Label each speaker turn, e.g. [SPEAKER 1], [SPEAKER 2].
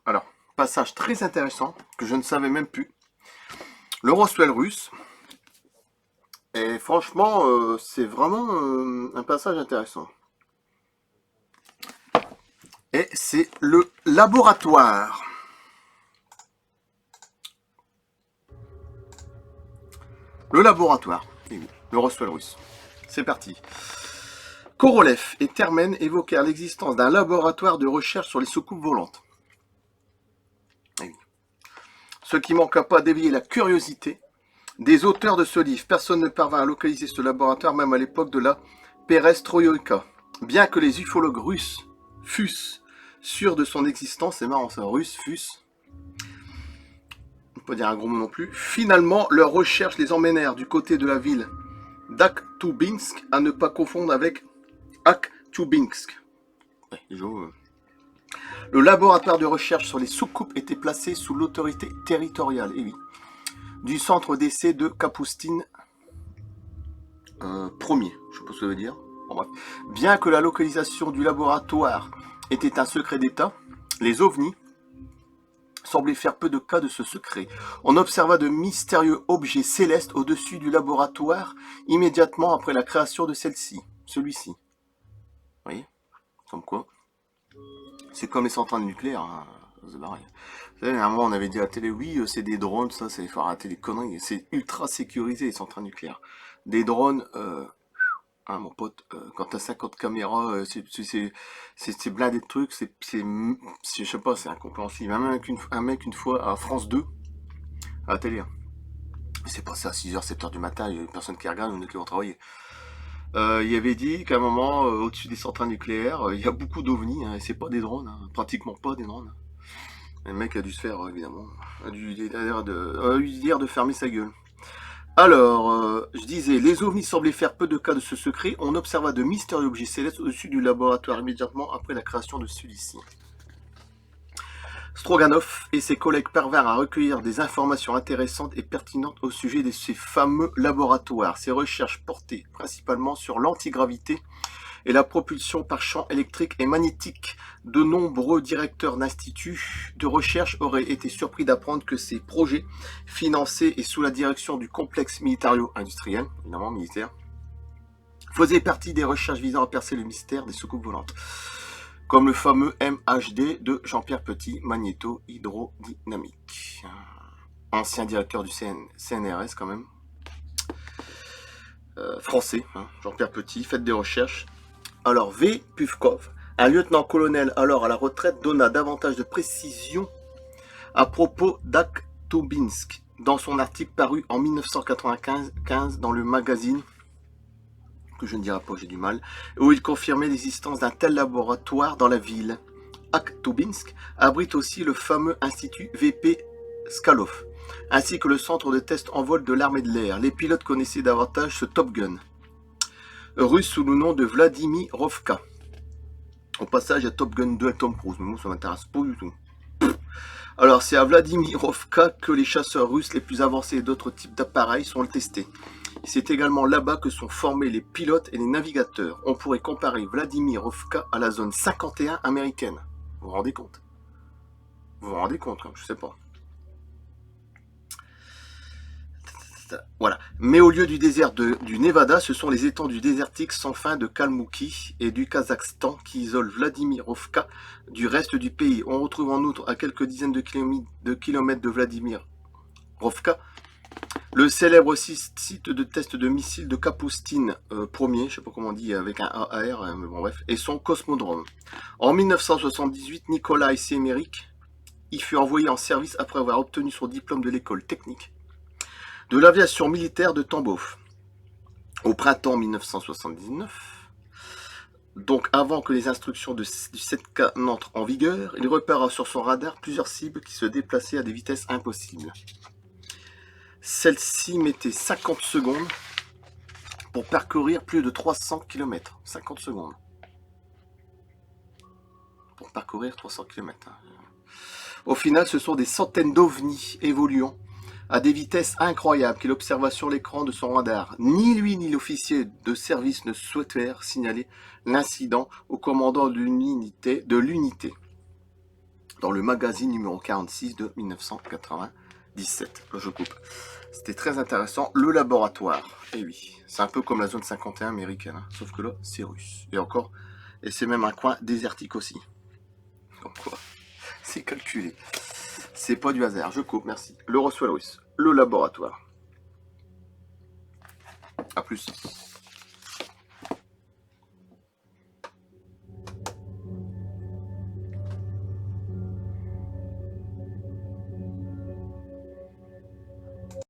[SPEAKER 1] Alors, passage très intéressant, que je ne savais même plus. Le Roswell russe. Et franchement, c'est vraiment un passage intéressant. Et c'est le laboratoire. Le laboratoire. Et oui, le Roswell russe. C'est parti. Korolev et Termen évoquèrent l'existence d'un laboratoire de recherche sur les soucoupes volantes. Et oui. Ce qui manqua pas d'éveiller la curiosité des auteurs de ce livre. Personne ne parvint à localiser ce laboratoire, même à l'époque de la perestroïka. Bien que les ufologues russes fussent sûrs de son existence, c'est marrant ça, russes fussent, on peut pas dire un gros mot non plus, finalement leurs recherches les emmenèrent du côté de la ville d'Akhtubinsk, à ne pas confondre avec Akhtubinsk. Ouais, le laboratoire de recherche sur les soucoupes était placé sous l'autorité territoriale, et oui, du centre d'essai de Kapustine premier, je sais pas ce que ça veut dire. Bon, bref. Bien que la localisation du laboratoire était un secret d'État, les ovnis semblaient faire peu de cas de ce secret. On observa de mystérieux objets célestes au-dessus du laboratoire immédiatement après la création de celui-ci. Vous voyez, comme quoi. C'est comme les centrales nucléaires, hein. C'est pareil. Vous savez, à un moment, on avait dit à la télé, oui, c'est des drones, ça faut arrêter les conneries. C'est ultra sécurisé, les centrales nucléaires. Des drones, hein, mon pote, quand t'as 50 caméras, c'est blindé de trucs, je sais pas, c'est incompréhensible. Même un mec, une fois, à France 2, à la télé, hein. C'est passé à 6h, 7h du matin, il y a une personne qui regarde, on est qui vont travailler. Il avait dit qu'à un moment, au-dessus des centrales nucléaires, il y a beaucoup d'ovnis, hein, et c'est pas des drones, hein, pratiquement pas des drones. Et le mec a dû se faire, évidemment, a dû lui dire de fermer sa gueule. Alors, je disais, les ovnis semblaient faire peu de cas de ce secret. On observa de mystérieux objets célestes au-dessus du laboratoire immédiatement après la création de celui-ci. Stroganov et ses collègues parvinrent à recueillir des informations intéressantes et pertinentes au sujet de ces fameux laboratoires. Ces recherches portaient principalement sur l'antigravité et la propulsion par champ électrique et magnétique. De nombreux directeurs d'instituts de recherche auraient été surpris d'apprendre que ces projets, financés et sous la direction du complexe militario-industriel, évidemment militaire, faisaient partie des recherches visant à percer le mystère des soucoupes volantes, comme le fameux MHD de Jean-Pierre Petit, magnéto-hydrodynamique. Ancien directeur du CNRS quand même. Français, hein, Jean-Pierre Petit, faites des recherches. Alors V. Puvkov, un lieutenant-colonel alors à la retraite, donna davantage de précisions à propos d'Akhtubinsk dans son article paru en 1995 dans le magazine, que je ne dirai pas, j'ai du mal, où il confirmait l'existence d'un tel laboratoire dans la ville. Akhtubinsk abrite aussi le fameux institut VP Skalov, ainsi que le centre de test en vol de l'armée de l'air. Les pilotes connaissaient davantage ce Top Gun russe sous le nom de Vladimirovka. Au passage, il y a Top Gun 2 avec Tom Cruise, mais moi ça m'intéresse pas du tout. Alors c'est à Vladimirovka que les chasseurs russes les plus avancés et d'autres types d'appareils sont testés. C'est également là-bas que sont formés les pilotes et les navigateurs. On pourrait comparer Vladimirovka à la zone 51 américaine. Vous vous rendez compte? Vous vous rendez compte, hein, je sais pas. Voilà. Mais au lieu du désert du Nevada, ce sont les étendues désertiques sans fin de Kalmoukie et du Kazakhstan qui isolent Vladimirovka du reste du pays. On retrouve en outre à quelques dizaines de kilomètres de Vladimirovka le célèbre site de test de missiles de Kapustine premier, je sais pas comment on dit avec un AR, mais bon bref, et son cosmodrome. En 1978, Nikolai Semerik y fut envoyé en service après avoir obtenu son diplôme de l'école technique de l'aviation militaire de Tambov. Au printemps 1979, donc avant que les instructions du 7K n'entrent en vigueur, il repéra sur son radar plusieurs cibles qui se déplaçaient à des vitesses impossibles. Celle-ci mettait 50 secondes pour parcourir plus de 300 km. 50 secondes. Pour parcourir 300 km. Au final, ce sont des centaines d'ovnis évoluant à des vitesses incroyables qu'il observa sur l'écran de son radar. Ni lui ni l'officier de service ne souhaitèrent signaler l'incident au commandant de l'unité. dans le magazine numéro 46 de 1997. Là, je coupe. C'était très intéressant. Le laboratoire. Et oui, c'est un peu comme la zone 51 américaine, hein, sauf que là, c'est russe. Et encore, et c'est même un coin désertique aussi. Comme quoi, c'est calculé. C'est pas du hasard. Je coupe, merci. Le Roswell russe. Le laboratoire. A plus.